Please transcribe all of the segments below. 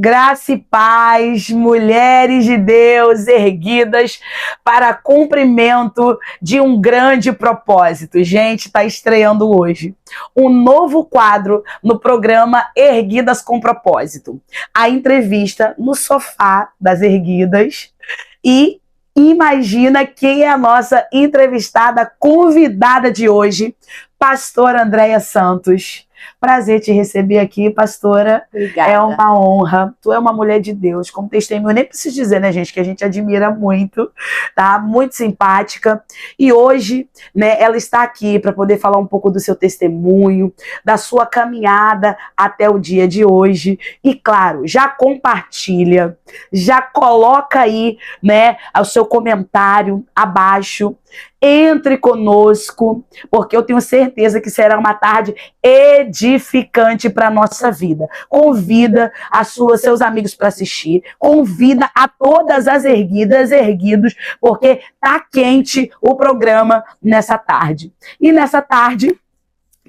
Graça e paz, mulheres de Deus erguidas para cumprimento de um grande propósito. Gente, está estreando hoje um novo quadro no programa Erguidas com Propósito. A entrevista no sofá das Erguidas e imagina quem é a nossa entrevistada convidada de hoje, pastora Andréia Santos. Prazer te receber aqui, pastora. Obrigada. É uma honra. Tu é uma mulher de Deus, como testemunho. Nem preciso dizer, né, gente, que a gente admira muito, tá? Muito simpática. E hoje, né, ela está aqui para poder falar um pouco do seu testemunho, da sua caminhada até o dia de hoje. E, claro, já compartilha, já coloca aí, né, o seu comentário abaixo. Entre conosco, porque eu tenho certeza que será uma tarde edificante para a nossa vida. Convida seus amigos para assistir, convida a todas as erguidas, erguidos, porque tá quente o programa nessa tarde. E nessa tarde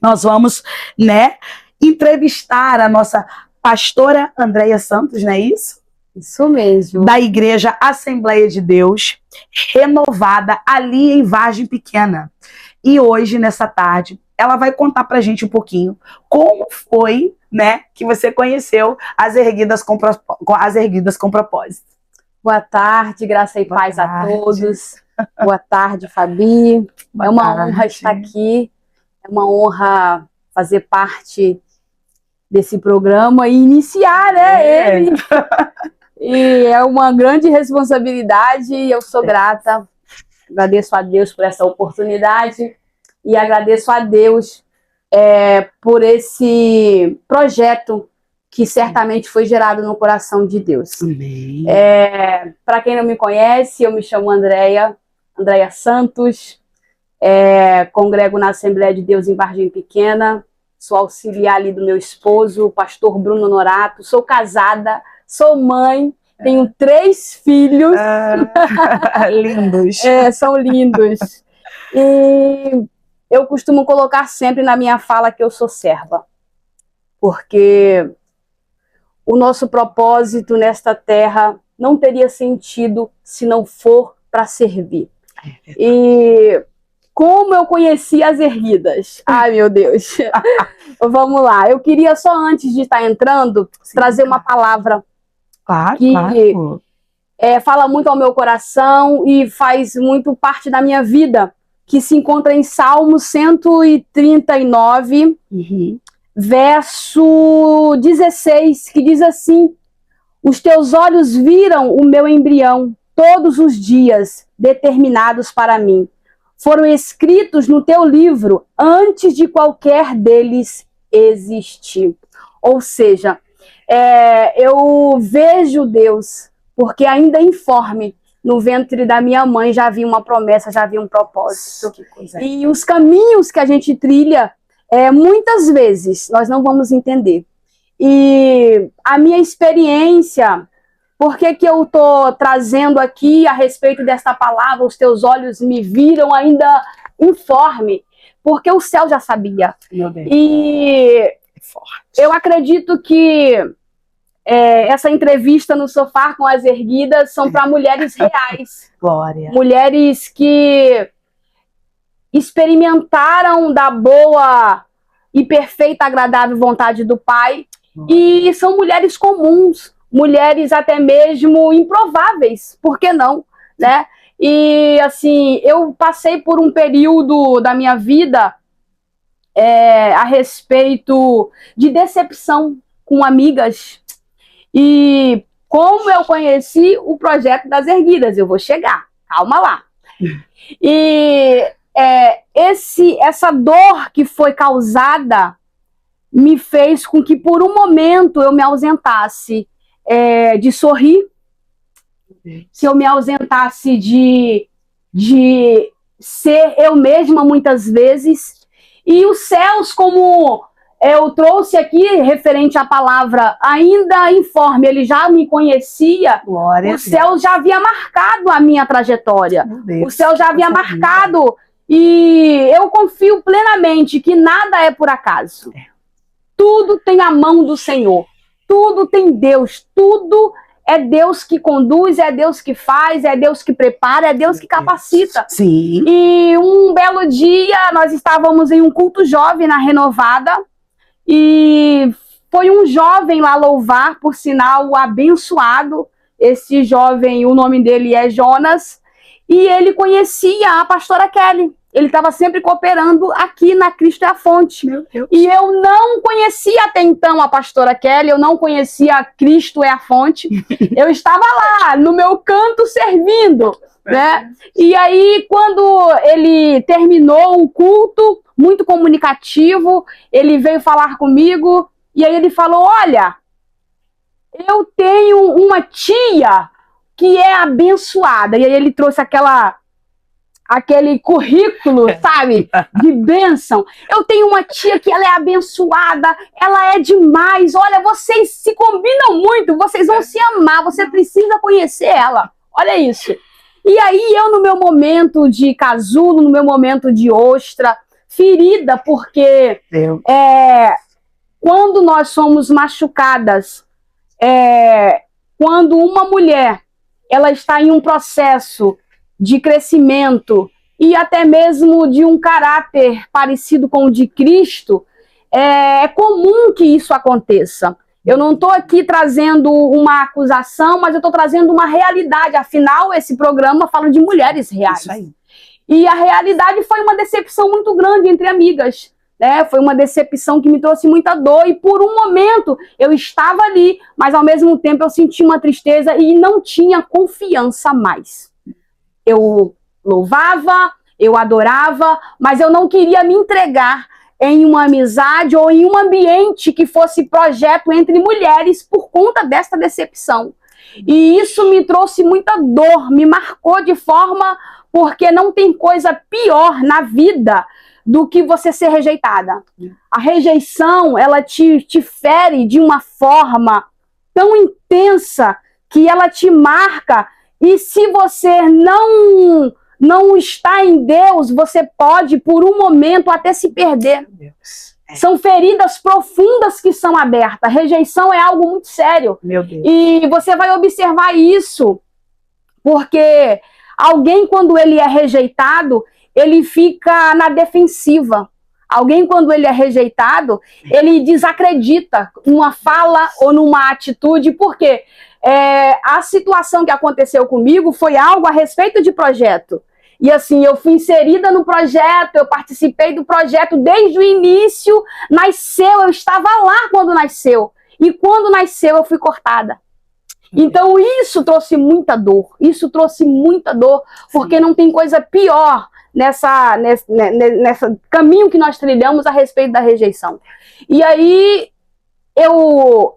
nós vamos, né, entrevistar a nossa pastora Andréia Santos, não é isso? Isso mesmo. Da Igreja Assembleia de Deus, renovada ali em Vargem Pequena. E hoje, nessa tarde, ela vai contar pra gente um pouquinho como foi, né, que você conheceu as Erguidas com Propósito. Boa tarde, graça e paz a todos. Boa tarde, Fabi. É uma honra estar aqui, é uma honra fazer parte desse programa e iniciar, né, ele. E é uma grande responsabilidade e eu sou grata. Agradeço a Deus por essa oportunidade e agradeço a Deus por esse projeto que certamente foi gerado no coração de Deus. Para quem não me conhece, eu me chamo Andréia Santos, congrego na Assembleia de Deus em Vargem Pequena, sou auxiliar ali do meu esposo, o pastor Bruno Norato, sou casada, sou mãe, tenho 3 filhos. Lindos. São lindos. E eu costumo colocar sempre na minha fala que eu sou serva. Porque o nosso propósito nesta terra não teria sentido se não for para servir. E como eu conheci as Erguidas? Ai, meu Deus. Vamos lá. Eu queria só, antes de estar entrando, trazer uma palavra que fala muito ao meu coração e faz muito parte da minha vida, que se encontra em Salmo 139, verso 16, que diz assim: os teus olhos viram o meu embrião, todos os dias determinados para mim. Foram escritos no teu livro antes de qualquer deles existir. Ou seja, eu vejo Deus, porque ainda informe, no ventre da minha mãe já havia uma promessa, já havia um propósito. E os caminhos que a gente trilha, muitas vezes nós não vamos entender. E a minha experiência, por que eu estou trazendo aqui a respeito desta palavra, os teus olhos me viram, ainda informe, porque o céu já sabia. Meu Deus. E eu acredito que essa entrevista no sofá com as Erguidas são para mulheres reais. Glória. Mulheres que experimentaram da boa e perfeita, agradável vontade do Pai. E são mulheres comuns, mulheres até mesmo improváveis, por que não, né? E assim, eu passei por um período da minha vida a respeito de decepção com amigas. E como eu conheci o projeto das Erguidas, eu vou chegar, calma lá. E essa dor que foi causada me fez com que por um momento eu me ausentasse de sorrir, que eu me ausentasse de ser eu mesma muitas vezes. E os céus, como eu trouxe aqui referente à palavra, ainda informe, ele já me conhecia, o céu já havia marcado a minha trajetória, o céu já havia marcado, e eu confio plenamente que nada é por acaso. Tudo tem a mão do Senhor. tudo tem Deus, tudo é Deus que conduz, é Deus que faz, é Deus que prepara, é Deus que capacita. Sim. E um belo dia, nós estávamos em um culto jovem na Renovada, e foi um jovem lá louvar, por sinal, abençoado. Esse jovem, o nome dele é Jonas, e ele conhecia a pastora Kelly. Ele estava sempre cooperando aqui na Cristo é a Fonte. Meu Deus. E eu não conhecia até então a pastora Kelly, eu não conhecia a Cristo é a Fonte. Eu estava lá, no meu canto, servindo, né? E aí, quando ele terminou o culto, muito comunicativo, ele veio falar comigo, e aí ele falou, olha, eu tenho uma tia que é abençoada. E aí ele trouxe aquele currículo, sabe, de bênção. Eu tenho uma tia que ela é abençoada, ela é demais. Olha, vocês se combinam muito, vocês vão se amar, você precisa conhecer ela. Olha isso. E aí eu, no meu momento de casulo, no meu momento de ostra, ferida, porque quando nós somos machucadas, quando uma mulher ela está em um processo de crescimento e até mesmo de um caráter parecido com o de Cristo, é comum que isso aconteça. Eu não estou aqui trazendo uma acusação, mas eu estou trazendo uma realidade. Afinal, esse programa fala de mulheres reais. Isso aí. E a realidade foi uma decepção muito grande entre amigas. Né? Foi uma decepção que me trouxe muita dor. E por um momento eu estava ali, mas ao mesmo tempo eu senti uma tristeza e não tinha confiança mais. Eu louvava, eu adorava, mas eu não queria me entregar em uma amizade ou em um ambiente que fosse projeto entre mulheres por conta dessa decepção. E isso me trouxe muita dor, me marcou de forma, porque não tem coisa pior na vida do que você ser rejeitada. A rejeição, ela te fere de uma forma tão intensa que ela te marca. E se você não está em Deus, você pode, por um momento, até se perder. São feridas profundas que são abertas. Rejeição é algo muito sério. Meu Deus. E você vai observar isso, porque alguém, quando ele é rejeitado, ele fica na defensiva. Alguém, quando ele é rejeitado, ele desacredita numa fala ou numa atitude. Por quê? A situação que aconteceu comigo foi algo a respeito de projeto. E assim, eu fui inserida no projeto, eu participei do projeto desde o início, nasceu, eu estava lá quando nasceu. E quando nasceu, eu fui cortada. Então isso trouxe muita dor, porque não tem coisa pior nessa caminho que nós trilhamos a respeito da rejeição. E aí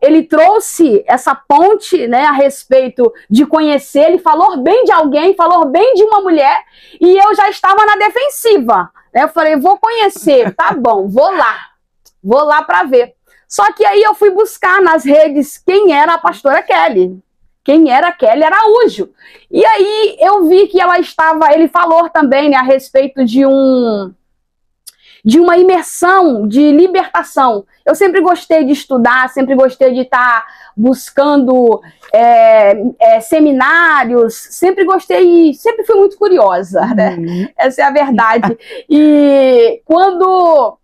ele trouxe essa ponte, né, a respeito de conhecer, ele falou bem de alguém, falou bem de uma mulher, e eu já estava na defensiva, né? Eu falei, vou conhecer, tá bom, vou lá para ver. Só que aí eu fui buscar nas redes quem era a pastora Kelly. Quem era Kelly Araújo. E aí eu vi que ele falou também, né, a respeito de uma imersão, de libertação. Eu sempre gostei de estudar, sempre gostei de estar buscando seminários, sempre fui muito curiosa, né? Essa é a verdade. E quando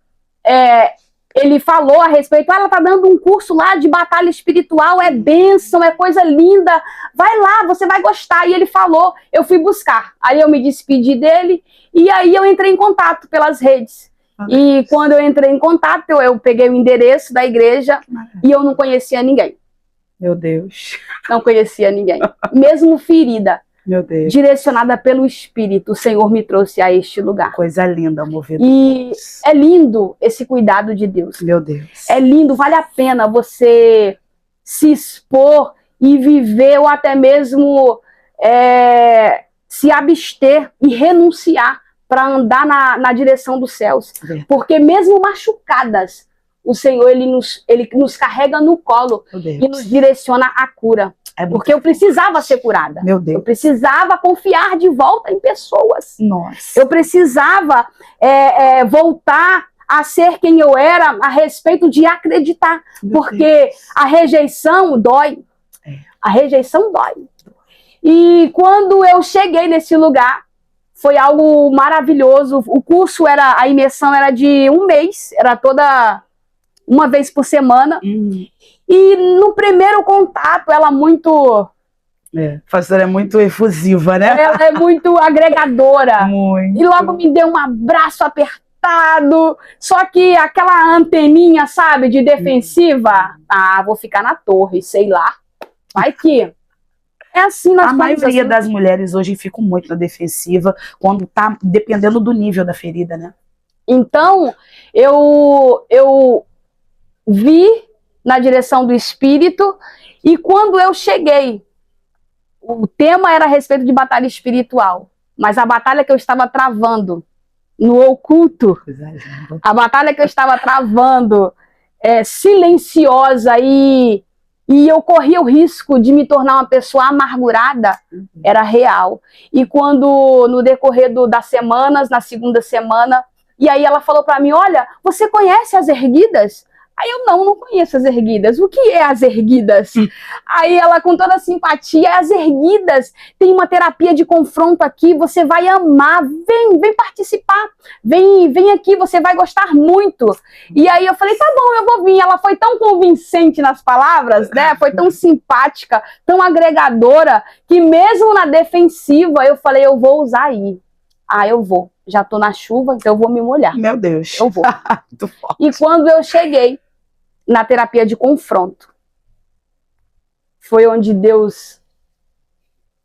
ele falou a respeito, ela tá dando um curso lá de batalha espiritual, é bênção, é coisa linda, vai lá, você vai gostar. E ele falou, eu fui buscar. Aí eu me despedi dele, e aí eu entrei em contato pelas redes. E quando eu entrei em contato, eu peguei o endereço da igreja e eu não conhecia ninguém. Meu Deus. Não conhecia ninguém. Mesmo ferida, meu Deus, direcionada pelo Espírito, o Senhor me trouxe a este lugar. Coisa linda, mover. E é lindo esse cuidado de Deus. Meu Deus. É lindo, vale a pena você se expor e viver, ou até mesmo se abster e renunciar para andar na direção dos céus. Porque mesmo machucadas, o Senhor ele nos carrega no colo e nos direciona à cura. Porque eu precisava ser curada. Meu Deus. Eu precisava confiar de volta em pessoas. Nossa. Eu precisava voltar a ser quem eu era a respeito de acreditar. Porque a rejeição dói. A rejeição dói. E quando eu cheguei nesse lugar, foi algo maravilhoso. O curso a imersão era de 1 mês, era toda uma vez por semana. E no primeiro contato, ela muito... A pastora é muito efusiva, né? Ela é muito agregadora. Muito. E logo me deu um abraço apertado. Só que aquela anteninha, sabe, de defensiva. Vou ficar na torre, sei lá. Vai que... É assim, a maioria das mulheres hoje ficam muito na defensiva quando tá dependendo do nível da ferida, né? Então, eu vi na direção do Espírito, e quando eu cheguei, o tema era a respeito de batalha espiritual, mas a batalha que eu estava travando no oculto, a batalha que eu estava travando silenciosa e eu corria o risco de me tornar uma pessoa amargurada, era real. E quando, no decorrer das semanas, na segunda semana, e aí ela falou para mim, olha, você conhece as erguidas? Aí eu, não conheço as erguidas. O que é as erguidas? Aí ela, com toda a simpatia, as erguidas, tem uma terapia de confronto aqui, você vai amar, vem participar, vem aqui, você vai gostar muito. E aí eu falei, tá bom, eu vou vir. Ela foi tão convincente nas palavras, né? Foi tão simpática, tão agregadora, que mesmo na defensiva, eu falei, eu vou usar aí. Eu vou. Já tô na chuva, então eu vou me molhar. Meu Deus. Eu vou. E quando eu cheguei na terapia de confronto, foi onde Deus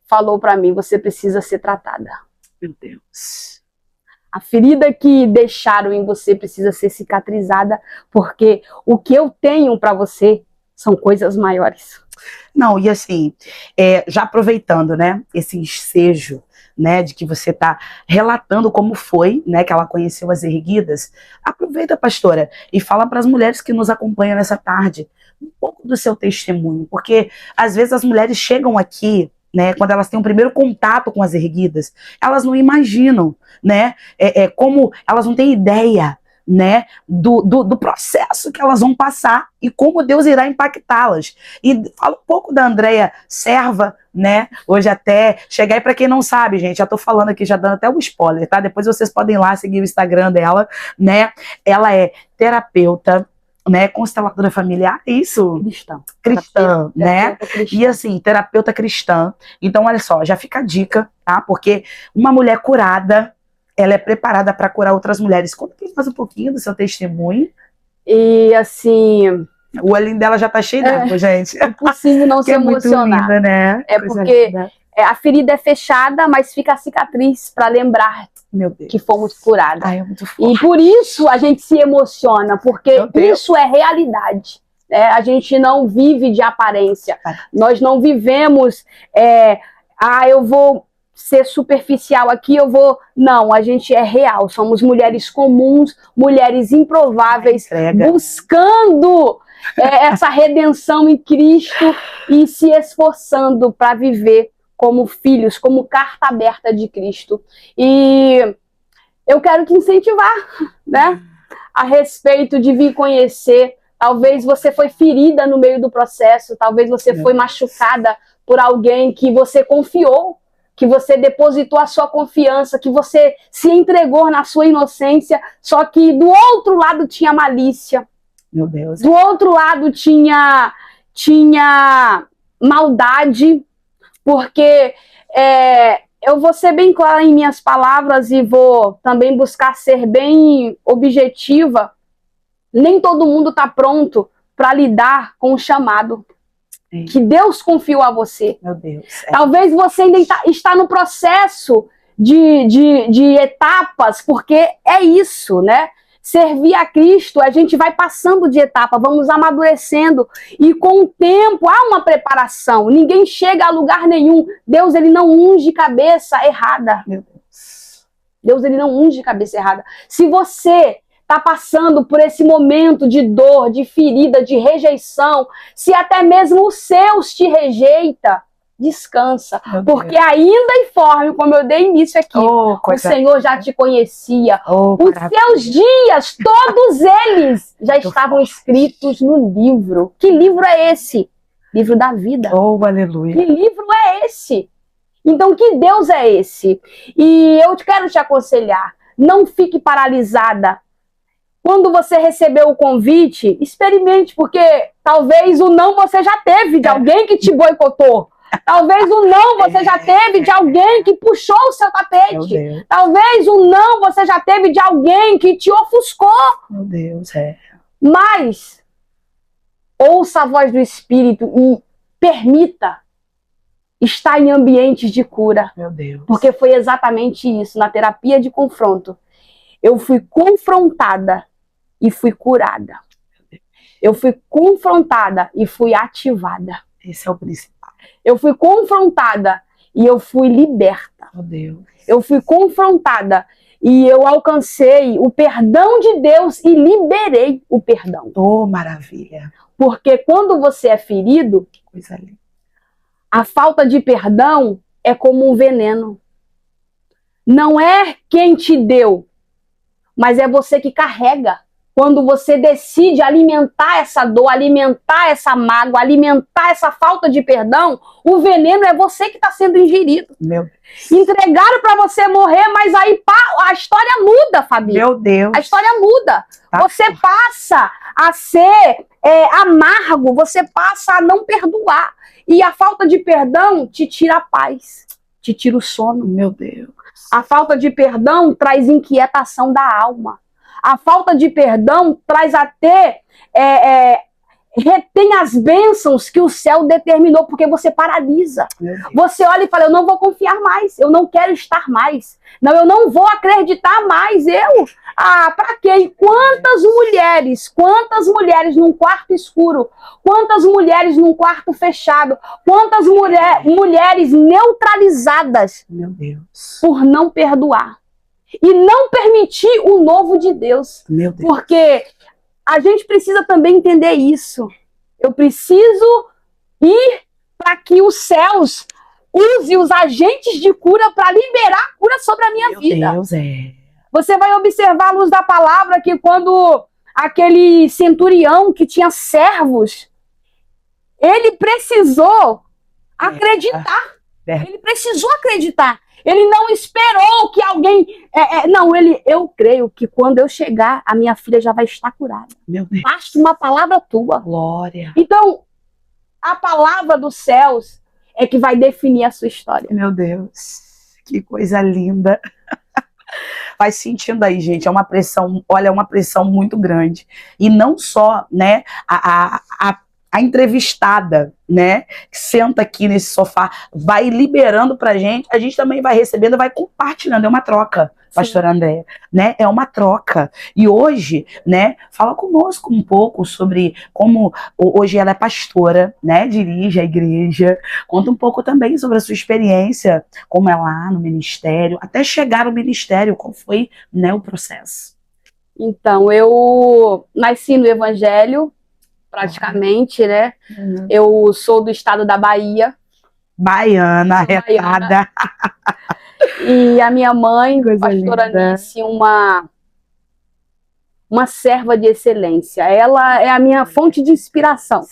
falou para mim, você precisa ser tratada. Meu Deus. A ferida que deixaram em você precisa ser cicatrizada, porque o que eu tenho para você são coisas maiores. Não, e assim, já aproveitando, né, esse ensejo, né, de que você está relatando como foi, né, que ela conheceu as erguidas, aproveita, pastora, e fala para as mulheres que nos acompanham nessa tarde um pouco do seu testemunho, porque às vezes as mulheres chegam aqui, né, quando elas têm um primeiro contato com as erguidas, elas não imaginam, né, como elas não têm ideia, né, do processo que elas vão passar e como Deus irá impactá-las. E fala um pouco da Andréia Serva, né, hoje até, chegar aí para quem não sabe, gente, já tô falando aqui, já dando até um spoiler, tá, depois vocês podem ir lá seguir o Instagram dela, né, ela é terapeuta, né, consteladora familiar, é isso? Cristã, né, cristã. E assim, terapeuta cristã, então olha só, já fica a dica, tá, porque uma mulher curada, ela é preparada para curar outras mulheres. Conta aqui mais um pouquinho do seu testemunho. E assim... O olhinho dela já tá cheio d'água, gente. É impossível não se emocionar. Muito linda, né? É porque a ferida é fechada, mas fica a cicatriz para lembrar, meu Deus, que fomos curadas. É muito forte. E por isso a gente se emociona, porque isso é realidade. A gente não vive de aparência. Nós não vivemos... eu vou ser superficial aqui, eu vou... Não, a gente é real, somos mulheres comuns, mulheres improváveis, buscando essa redenção em Cristo e se esforçando para viver como filhos, como carta aberta de Cristo. E eu quero te incentivar, né, a respeito de vir conhecer. Talvez você foi ferida no meio do processo, talvez você foi machucada por alguém que você confiou, que você depositou a sua confiança, que você se entregou na sua inocência, só que do outro lado tinha malícia. Meu Deus. Do outro lado tinha maldade, porque eu vou ser bem clara em minhas palavras e vou também buscar ser bem objetiva. Nem todo mundo está pronto para lidar com o chamado que Deus confiou a você. Meu Deus. Talvez você ainda está no processo de etapas, porque é isso, né? Servir a Cristo, a gente vai passando de etapa, vamos amadurecendo, e com o tempo há uma preparação. Ninguém chega a lugar nenhum. Deus, ele não unge cabeça errada. Meu Deus. Deus, ele não unge cabeça errada. Se você está passando por esse momento de dor, de ferida, de rejeição, se até mesmo os seus te rejeita, descansa. Meu Porque Deus. ainda informe, como eu dei início aqui, o Senhor já te conhecia. Os seus dias, todos eles, já estavam escritos no livro. Que livro é esse? Livro da vida. Oh, aleluia. Que livro é esse? Então, que Deus é esse? E eu quero te aconselhar, não fique paralisada. Quando você recebeu o convite, experimente, porque talvez o não você já teve de alguém que te boicotou. Talvez o não você já teve de alguém que puxou o seu tapete. Talvez o não você já teve de alguém que te ofuscou. Meu Deus, Mas ouça a voz do Espírito e permita estar em ambientes de cura. Meu Deus. Porque foi exatamente isso, na terapia de confronto. Eu fui confrontada e fui curada. Eu fui confrontada e fui ativada. Esse é o principal. Eu fui confrontada e eu fui liberta. Meu Deus. Eu fui confrontada e eu alcancei o perdão de Deus e liberei o perdão. Oh, maravilha. Porque quando você é ferido, coisa linda, a falta de perdão é como um veneno. Não é quem te deu, mas é você que carrega. Quando você decide alimentar essa dor, alimentar essa mágoa, alimentar essa falta de perdão, o veneno é você que está sendo ingerido. Meu Deus. Entregaram para você morrer, mas aí a história muda, Fabi. Meu Deus. A história muda. Tá. Você passa a ser amargo, você passa a não perdoar. E a falta de perdão te tira a paz, te tira o sono. Meu Deus. A falta de perdão traz inquietação da alma. A falta de perdão traz até retém as bênçãos que o céu determinou, porque você paralisa. Você olha e fala, eu não vou confiar mais, eu não quero estar mais. Não, eu não vou acreditar mais. Pra quê? E quantas mulheres num quarto escuro, quantas mulheres num quarto fechado, quantas mulheres neutralizadas, meu Deus, por não perdoar. E não permitir o novo de Deus. Meu Deus. Porque a gente precisa também entender isso. Eu preciso ir para que os céus use os agentes de cura para liberar cura sobre a minha vida. Meu Deus, Você vai observar à luz da palavra que quando aquele centurião que tinha servos, ele precisou acreditar. Ele precisou acreditar. Ele não esperou que alguém... eu creio que quando eu chegar, a minha filha já vai estar curada. Meu Deus. Basta uma palavra tua. Glória. Então, a palavra dos céus é que vai definir a sua história. Meu Deus, que coisa linda. Vai sentindo aí, gente, é uma pressão, olha, é uma pressão muito grande. E não só, né, a entrevistada, né, que senta aqui nesse sofá, vai liberando pra gente, a gente também vai recebendo, vai compartilhando, é uma troca, pastora Andréia, né, é uma troca. E hoje, né, fala conosco um pouco sobre como, hoje ela é pastora, né, dirige a igreja, conta um pouco também sobre a sua experiência, como é lá no ministério, até chegar no ministério, qual foi, né, o processo. Então, eu nasci no evangelho, praticamente, né? Eu sou do estado da Bahia. Baiana, arretada. E a minha mãe, pastora Nice, uma serva de excelência. Ela é a minha fonte de inspiração.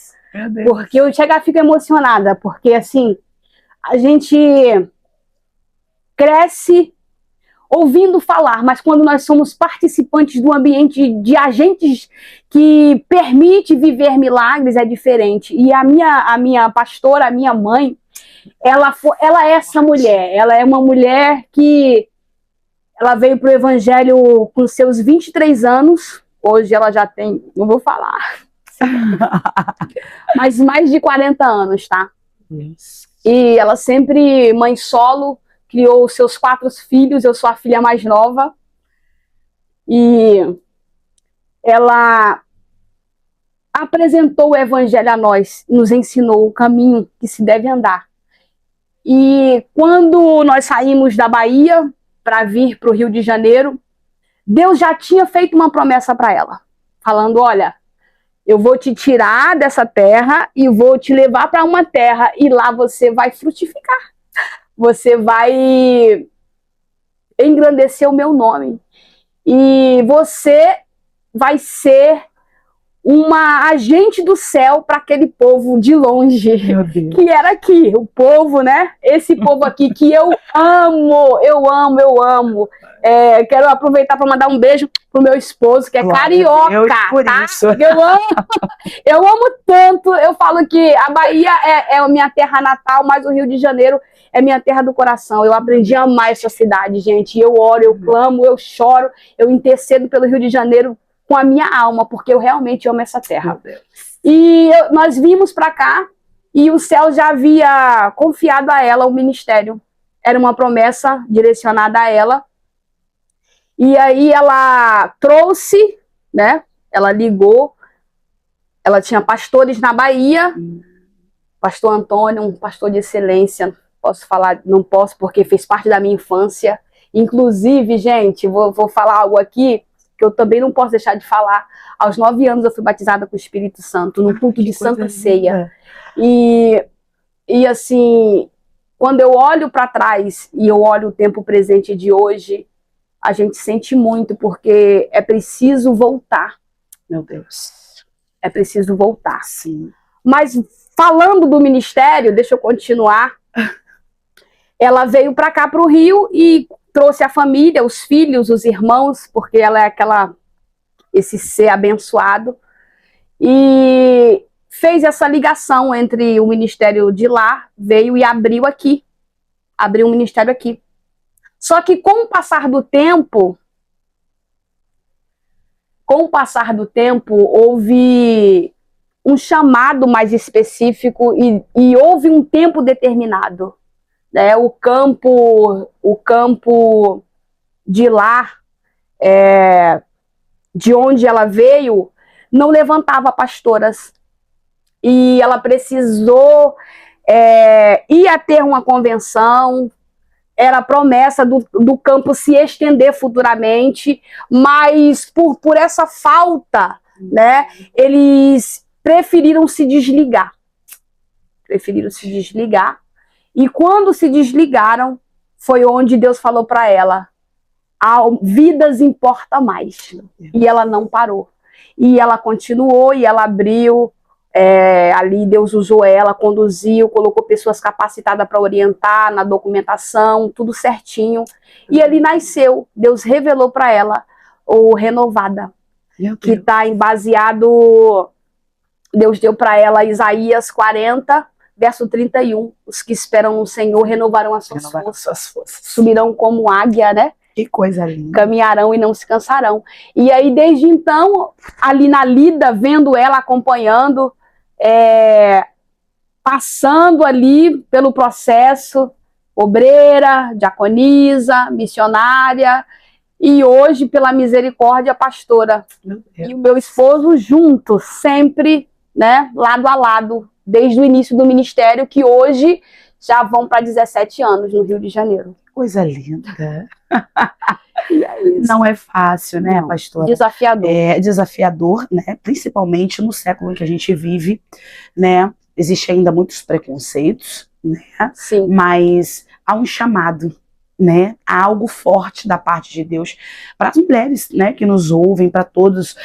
Porque eu chego e fico emocionada, porque assim, a gente cresce ouvindo falar, mas quando nós somos participantes do ambiente de agentes que permite viver milagres, é diferente. E a minha pastora, a minha mãe, ela é essa mulher. Ela é uma mulher que ela veio para o evangelho com seus 23 anos. Hoje ela já tem, não vou falar, mas mais de 40 anos, tá? E ela sempre, mãe solo, criou seus 4 filhos, eu sou a filha mais nova. E ela apresentou o evangelho a nós, nos ensinou o caminho que se deve andar. E quando nós saímos da Bahia para vir para o Rio de Janeiro, Deus já tinha feito uma promessa para ela, falando, olha, Eu vou te tirar dessa terra e vou te levar para uma terra e lá você vai frutificar. Você vai engrandecer o meu nome. E você vai ser uma agente do céu para aquele povo de longe, que era aqui, o povo, né? Esse povo aqui que eu amo, eu amo, eu amo. Quero aproveitar para mandar um beijo pro meu esposo, que é carioca, tá? Isso. Eu amo tanto, eu falo que a Bahia é a minha terra natal, mas o Rio de Janeiro é minha terra do coração. Eu aprendi a amar essa cidade, gente. Eu oro, eu clamo, eu choro, eu intercedo pelo Rio de Janeiro com a minha alma, porque eu realmente amo essa terra. E nós vimos para cá e o céu já havia confiado a ela o ministério. Era uma promessa direcionada a ela. E aí ela trouxe, né? Ela ligou. Ela tinha pastores na Bahia. Pastor Antônio, um pastor de excelência. Posso falar, não posso, porque fez parte da minha infância. Inclusive, gente, vou falar algo aqui que eu também não posso deixar de falar. Aos 9 anos eu fui batizada com o Espírito Santo, no culto de Santa Ceia. E assim, quando eu olho para trás e eu olho o tempo presente de hoje, a gente sente muito, porque é preciso voltar. Meu Deus. É preciso voltar. Sim. Mas falando do ministério, deixa eu continuar. Ela veio para cá, para o Rio, e trouxe a família, os filhos, os irmãos, porque ela é esse ser abençoado, e fez essa ligação entre o ministério de lá, veio e abriu um ministério aqui. Só que com o passar do tempo, houve um chamado mais específico e houve um tempo determinado. O campo de lá, de onde ela veio, não levantava pastoras. E ela precisou ir a ter uma convenção. Era a promessa do campo se estender futuramente, mas por essa falta, né, eles preferiram se desligar. E quando se desligaram, foi onde Deus falou para ela: vidas importa mais. E ela não parou. E ela continuou, e ela abriu. Ali Deus usou ela, conduziu, colocou pessoas capacitadas para orientar na documentação, tudo certinho. E ali nasceu. Deus revelou para ela o Renovada, que está baseado. Deus deu para ela Isaías 40, verso 31. Os que esperam no Senhor renovarão as suas forças. Subirão como águia, né? Que coisa linda. Caminharão e não se cansarão. E aí, desde então, ali na lida, vendo ela, acompanhando, passando ali pelo processo, obreira, diaconisa, missionária, e hoje, pela misericórdia, pastora. E o meu esposo junto, sempre, né, lado a lado, desde o início do ministério, que hoje já vão para 17 anos no Rio de Janeiro. Coisa linda. Não é fácil, né, pastora? Desafiador. É desafiador, né? Principalmente no século em que a gente vive, né? Existem ainda muitos preconceitos, né? Sim. Mas há um chamado, né? Há algo forte da parte de Deus para as mulheres, né? Que nos ouvem, para todos,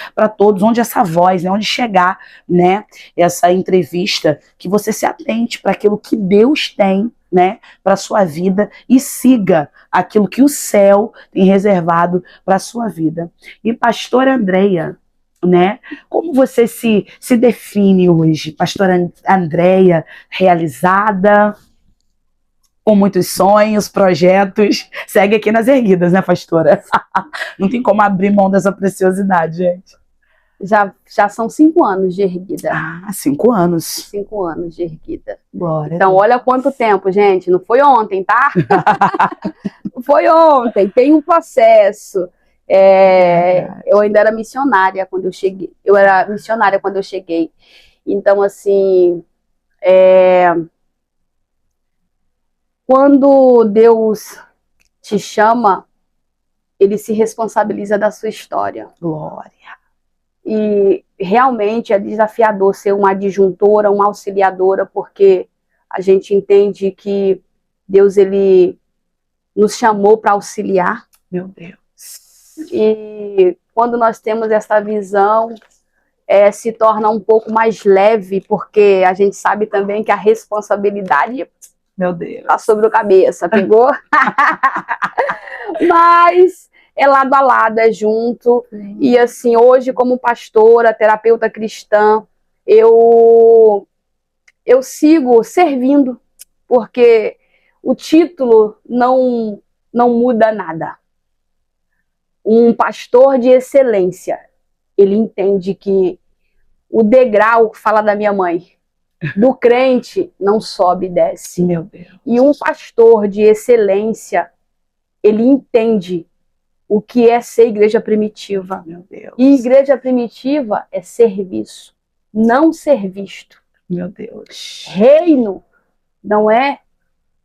onde essa voz, né? Onde chegar, né? Essa entrevista, que você se atente para aquilo que Deus tem, né, para sua vida, e siga aquilo que o céu tem reservado para sua vida. E pastora Andreia, né, como você se define hoje? Pastora Andreia, realizada, com muitos sonhos, projetos, segue aqui nas erguidas, né, pastora? Não tem como abrir mão dessa preciosidade, gente. Já são 5 anos de erguida. 5 anos. 5 anos de erguida. Glória. Então, olha quanto tempo, gente. Não foi ontem, tá? Não foi ontem. Tem um processo. Eu ainda era missionária quando eu cheguei. Então, assim, quando Deus te chama, Ele se responsabiliza da sua história. Glória. E realmente é desafiador ser uma adjuntora, uma auxiliadora, porque a gente entende que Deus, ele nos chamou para auxiliar. Meu Deus. E quando nós temos essa visão, se torna um pouco mais leve, porque a gente sabe também que a responsabilidade, meu Deus, está sobre a cabeça, pegou? Mas é lado a lado, é junto. E assim, hoje como pastora, terapeuta cristã, eu sigo servindo, porque o título não muda nada. Um pastor de excelência, ele entende que o degrau, fala da minha mãe, do crente não sobe e desce. Meu Deus. E um pastor de excelência, ele entende o que é ser igreja primitiva. Meu Deus. E igreja primitiva é serviço, não ser visto. Meu Deus. Reino não é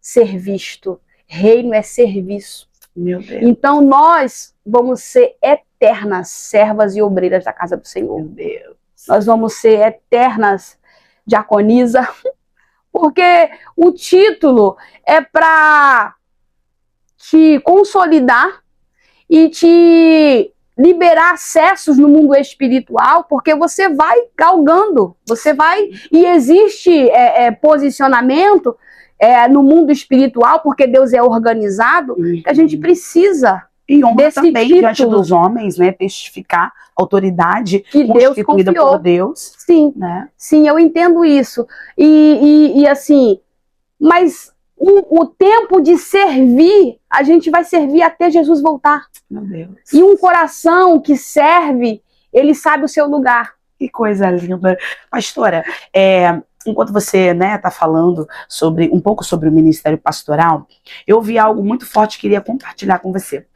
ser visto, reino é serviço. Meu Deus. Então nós vamos ser eternas servas e obreiras da casa do Senhor. Meu Deus. Nós vamos ser eternas diaconisa, porque o título é para te consolidar e te liberar acessos no mundo espiritual, porque você vai galgando, você vai, e existe posicionamento no mundo espiritual, porque Deus é organizado, que a gente precisa e honra desse também título, diante dos homens, né, testificar a autoridade que Deus constituída confiou por Deus. Sim, né? Sim, eu entendo isso. E assim, mas o tempo de servir, a gente vai servir até Jesus voltar. Meu Deus. E um coração que serve, ele sabe o seu lugar. Que coisa linda. Pastora, enquanto você tá falando um pouco sobre o ministério pastoral, eu vi algo muito forte que queria compartilhar com você.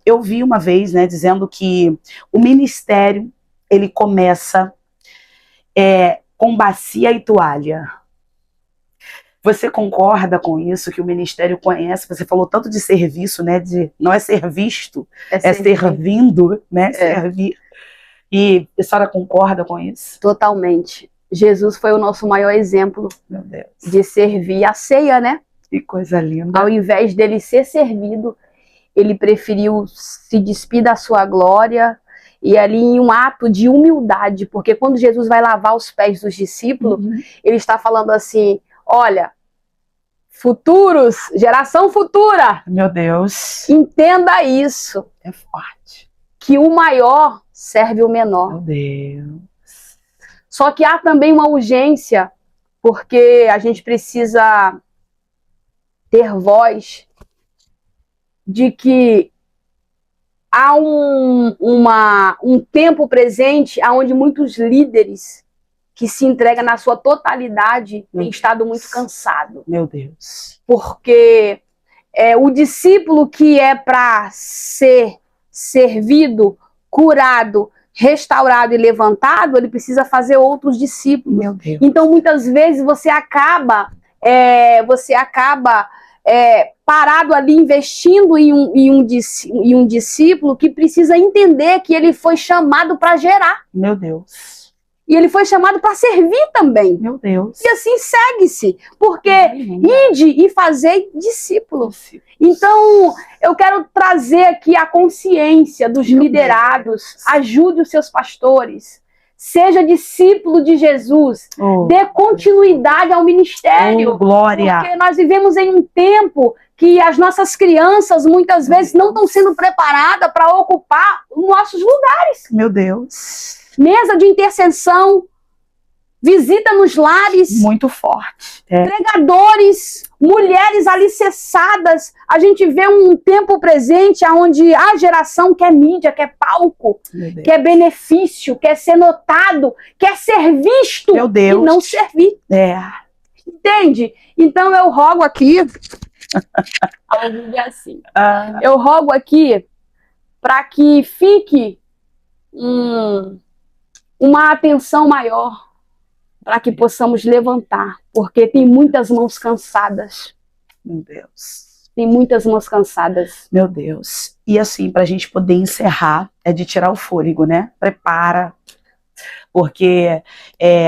Eu vi uma vez, dizendo que o ministério, ele começa com bacia e toalha. Você concorda com isso, que o ministério conhece? Você falou tanto de serviço, não é ser visto, é servindo, servir. E a senhora concorda com isso? Totalmente. Jesus foi o nosso maior exemplo, meu Deus, de servir a ceia, né? Que coisa linda. Ao invés dele ser servido, ele preferiu se despir da sua glória, e ali em um ato de humildade, porque quando Jesus vai lavar os pés dos discípulos, ele está falando assim, olha, futuros, geração futura, meu Deus, entenda isso. É forte. Que o maior serve o menor. Meu Deus. Só que há também uma urgência, porque a gente precisa ter voz de que há um tempo presente onde muitos líderes que se entregam na sua totalidade têm estado muito cansados. Meu Deus. Porque o discípulo que é para ser servido, curado, restaurado e levantado, ele precisa fazer outros discípulos. Meu Deus. Então, muitas vezes, você acaba parado ali, investindo em um discípulo que precisa entender que ele foi chamado para gerar. Meu Deus. E ele foi chamado para servir também. Meu Deus. E assim segue-se, porque ide e fazer discípulos. Então, eu quero trazer aqui a consciência dos liderados. Ajude os seus pastores. Seja discípulo de Jesus. Dê continuidade ao ministério. Glória. Porque nós vivemos em um tempo que as nossas crianças muitas vezes não estão sendo preparadas para ocupar os nossos lugares. Meu Deus. Mesa de intercessão, visita nos lares. Muito forte. Pregadores, mulheres alicerçadas. A gente vê um tempo presente onde a geração quer mídia, quer palco, quer benefício, quer ser notado, quer ser visto. Meu Deus. E não servir. Entende? Então eu rogo aqui. Assim. Eu rogo aqui para que fique uma atenção maior, para que possamos levantar, porque tem muitas mãos cansadas. Meu Deus. Tem muitas mãos cansadas. Meu Deus. E assim, pra gente poder encerrar, é de tirar o fôlego, né? Prepara. Porque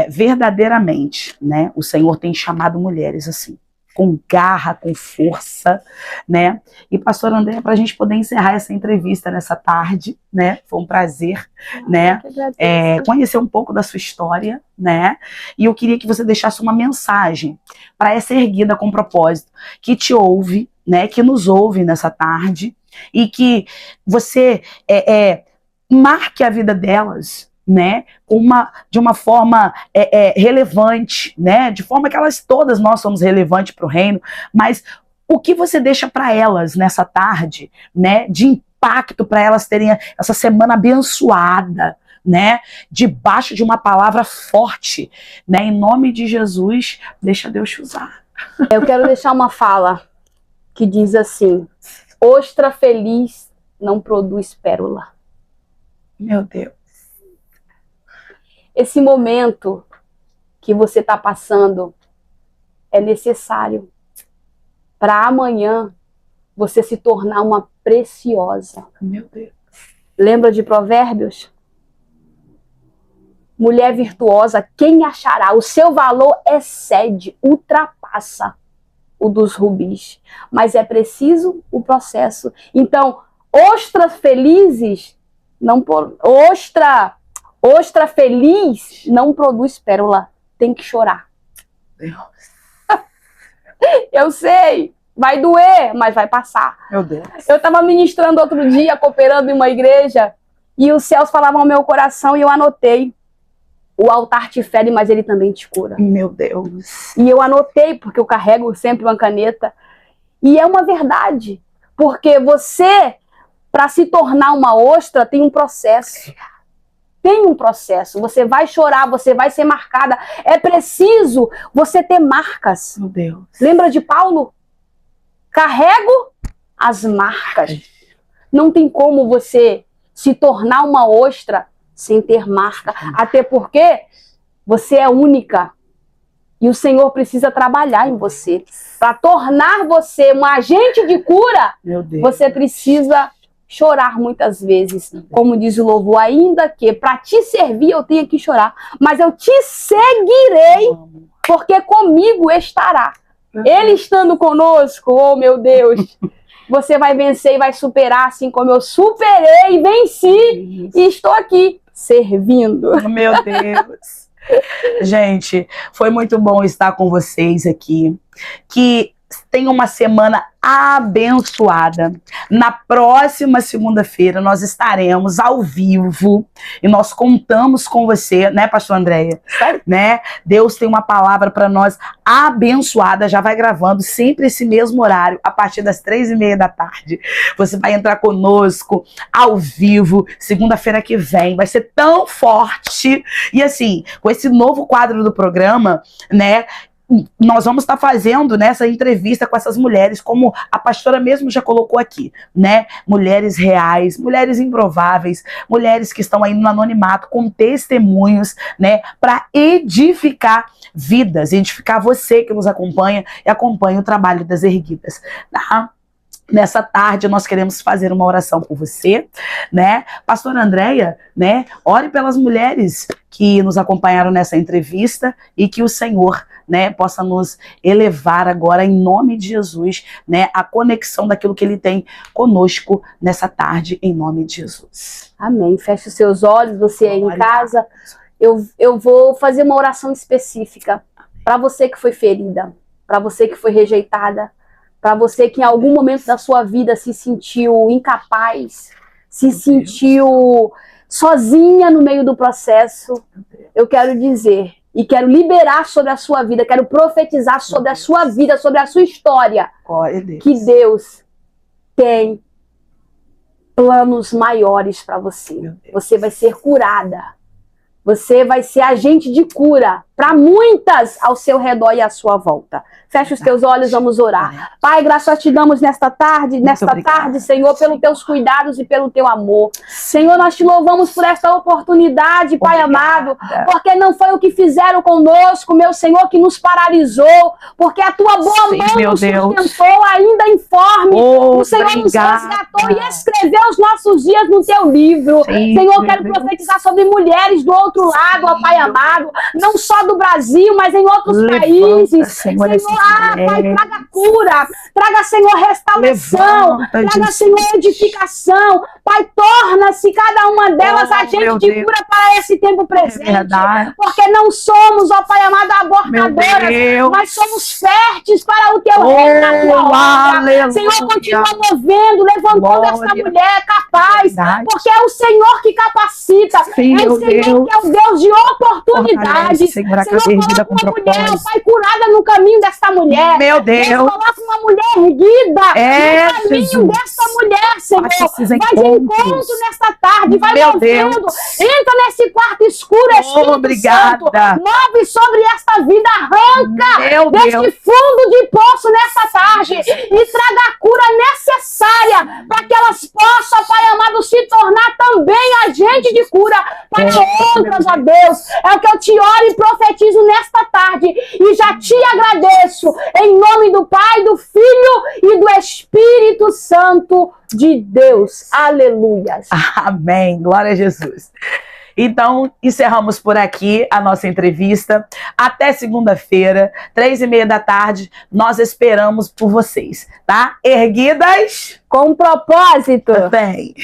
verdadeiramente, né, o Senhor tem chamado mulheres assim, com garra, com força, né? E pastor André, para a gente poder encerrar essa entrevista nessa tarde, né? Foi um prazer, né? Conhecer um pouco da sua história, né? E eu queria que você deixasse uma mensagem para essa erguida com propósito, que te ouve, né? Que nos ouve nessa tarde e que você marque a vida delas, né, de uma forma relevante, né, de forma que todas nós somos relevantes para o reino, mas o que você deixa para elas nessa tarde, né, de impacto para elas terem essa semana abençoada, né, debaixo de uma palavra forte, né, em nome de Jesus, deixa Deus te usar. Eu quero deixar uma fala que diz assim: ostra feliz não produz pérola. Meu Deus. Esse momento que você está passando é necessário para amanhã você se tornar uma preciosa. Meu Deus. Lembra de Provérbios? Mulher virtuosa, quem achará? O seu valor excede, ultrapassa o dos rubis. Mas é preciso o processo. Então, ostras felizes, ostra feliz não produz pérola, tem que chorar. Deus. Eu sei, vai doer, mas vai passar. Meu Deus. Eu estava ministrando outro dia, cooperando em uma igreja, e os céus falavam ao meu coração e eu anotei: o altar te fere, mas ele também te cura. Meu Deus. E eu anotei, porque eu carrego sempre uma caneta, e é uma verdade, porque você, para se tornar uma ostra, tem um processo. Tem um processo, você vai chorar, você vai ser marcada. É preciso você ter marcas. Meu Deus. Lembra de Paulo? Carrego as marcas. Não tem como você se tornar uma ostra sem ter marca. Até porque você é única. E o Senhor precisa trabalhar em você. Para tornar você um agente de cura, Meu Deus, você precisa chorar muitas vezes, como diz o louvor, ainda que para te servir eu tenha que chorar, mas eu te seguirei, porque comigo estará. Ele estando conosco, oh meu Deus, você vai vencer e vai superar, assim como eu superei e venci, e estou aqui servindo. Meu Deus. Gente, foi muito bom estar com vocês aqui. Que tenha uma semana abençoada. Na próxima segunda-feira nós estaremos ao vivo e nós contamos com você, né, pastor Andréia? Né? Deus tem uma palavra para nós abençoada, já vai gravando sempre esse mesmo horário, a partir das 3:30 da tarde. Você vai entrar conosco ao vivo, segunda-feira que vem, vai ser tão forte. E assim, com esse novo quadro do programa, né, nós vamos estar fazendo nessa entrevista com essas mulheres, como a pastora mesmo já colocou aqui, né? Mulheres reais, mulheres improváveis, mulheres que estão aí no anonimato com testemunhos, né? Para edificar vidas, edificar você que nos acompanha e acompanha o trabalho das erguidas, tá? Nessa tarde nós queremos fazer uma oração por você, né? Pastora Andréia, né? Ore pelas mulheres que nos acompanharam nessa entrevista e que o Senhor, né, possa nos elevar agora em nome de Jesus, né? A conexão daquilo que Ele tem conosco nessa tarde em nome de Jesus. Amém. Feche os seus olhos, você aí em casa. Eu vou fazer uma oração específica para você que foi ferida, para você que foi rejeitada, para você que em algum momento da sua vida se sentiu incapaz, se sentiu sozinha no meio do processo. Eu quero dizer e quero liberar sobre a sua vida, quero profetizar sobre a sua vida, sobre a sua história, que Deus tem planos maiores para você. Você vai ser curada. Você vai ser agente de cura para muitas ao seu redor e à sua volta. Feche os teus olhos, vamos orar. Pai, graças te damos nesta tarde, Senhor, pelos teus cuidados e pelo teu amor. Senhor, nós te louvamos por esta oportunidade, Pai amado, porque não foi o que fizeram conosco, meu Senhor, que nos paralisou, porque a tua boa mão nos sustentou ainda informe. O Senhor nos resgatou e escreveu os nossos dias no teu livro. Senhor, quero profetizar sobre mulheres do outro lado, ó Pai amado, não só do Brasil, mas em outros países. Senhor, Pai, traga cura, traga, Senhor, restauração, traga, Senhor, edificação. Pai, torna-se cada uma delas agente de cura para esse tempo presente. Porque não somos, ó Pai amado, abortadoras, mas somos férteis para o teu reino na tua obra. Senhor, continua movendo, levantando essa mulher capaz, porque é o Senhor que capacita, é o Senhor que é o Deus de oportunidade. Senhor, coloca uma mulher, ó Pai, curada no caminho desta mulher. Meu Deus. Coloca uma mulher erguida no caminho desta mulher, Senhor. Vai de encontro nesta tarde, vai movendo. Entra nesse quarto escuro, Espírito Santo. Move sobre esta vida, arranca deste fundo de poço nesta tarde e traga a cura necessária para que elas possam, Pai amado, se tornar também agente de cura para outras, ó Deus. É o que eu te oro e profetizo nesta tarde e já te agradeço em nome do Pai, do Filho e do Espírito Santo de Deus. Aleluia. Amém. Glória a Jesus. Então, encerramos por aqui a nossa entrevista. Até segunda-feira, 3h30 da tarde, nós esperamos por vocês, tá? Erguidas com propósito. Bem.